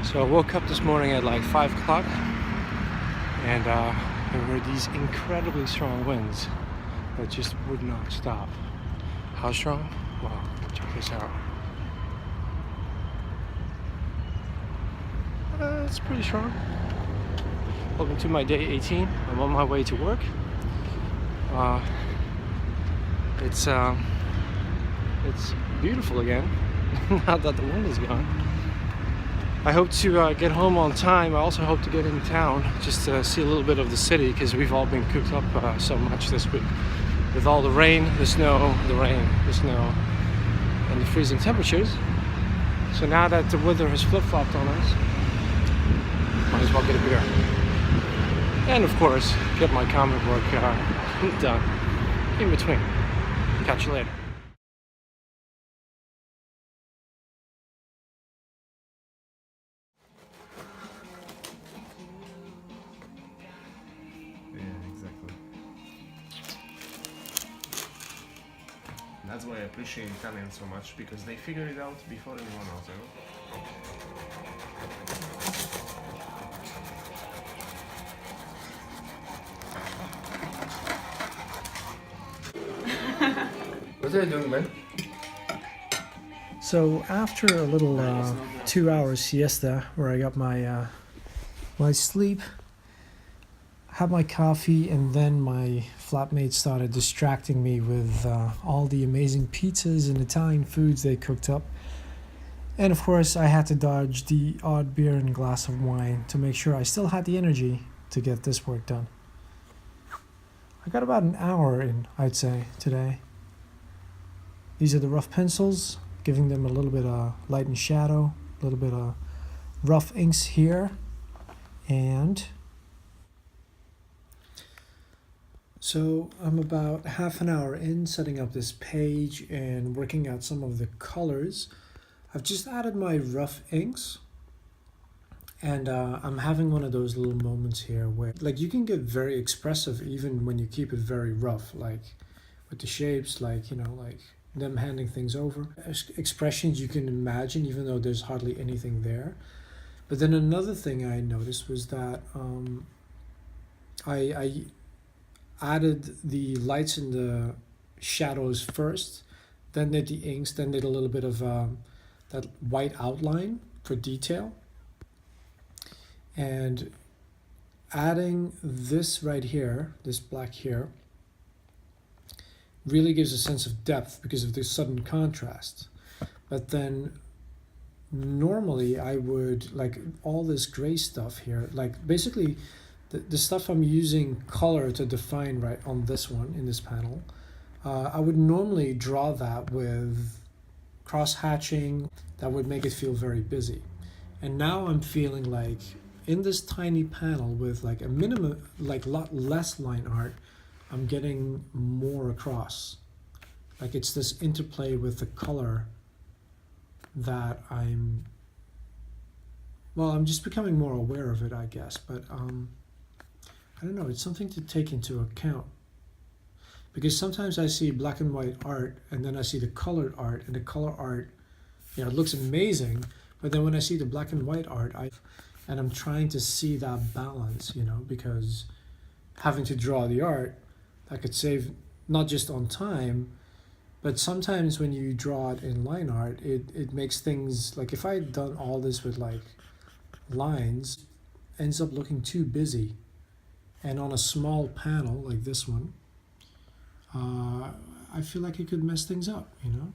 So I woke up this morning at like 5 o'clock and there were these incredibly strong winds that just would not stop. How strong? Well, check this out. It's pretty strong. Welcome to my day 18. I'm on my way to work. It's beautiful again now that the wind is gone. I hope to get home on time. I also hope to get in town just to see a little bit of the city, because we've all been cooped up so much this week with all the rain, the snow, and the freezing temperatures. So now that the weather has flip-flopped on us, might as well get a beer. And of course, get my comic work done in between. Catch you later. Yeah, exactly. That's why I appreciate Italians so much, because they figure it out before anyone else, you know? What are you doing, man? So after a little 2-hour siesta where I got my my sleep, had my coffee, and then my flatmate started distracting me with all the amazing pizzas and Italian foods they cooked up. And of course, I had to dodge the odd beer and glass of wine to make sure I still had the energy to get this work done. I got about an hour in, I'd say, today. These are the rough pencils, giving them a little bit of light and shadow, a little bit of rough inks here, and so I'm about half an hour in setting up this page and working out some of the colors. I've just added my rough inks, and I'm having one of those little moments here where like you can get very expressive even when you keep it very rough, like with the shapes, like, you know, like them handing things over. Expressions you can imagine even though there's hardly anything there. But then another thing I noticed was that I added the lights and the shadows first, then did the inks, then did a little bit of that white outline for detail. And adding this right here, this black here, really gives a sense of depth because of this sudden contrast. But then normally I would, like all this gray stuff here, like basically the stuff I'm using color to define right on this one in this panel, I would normally draw that with cross hatching. That would make it feel very busy. And now I'm feeling like in this tiny panel with like a minimum, like a lot less line art, I'm getting more across. Like it's this interplay with the color that I'm just becoming more aware of it, I guess. But I don't know, it's something to take into account. Because sometimes I see black and white art and then I see the colored art, and the color art, you know, it looks amazing. But then when I see the black and white art, and I'm trying to see that balance, you know, because having to draw the art, I could save not just on time, but sometimes when you draw it in line art, it makes things, like if I had done all this with like lines, ends up looking too busy. And on a small panel like this one, I feel like it could mess things up, you know?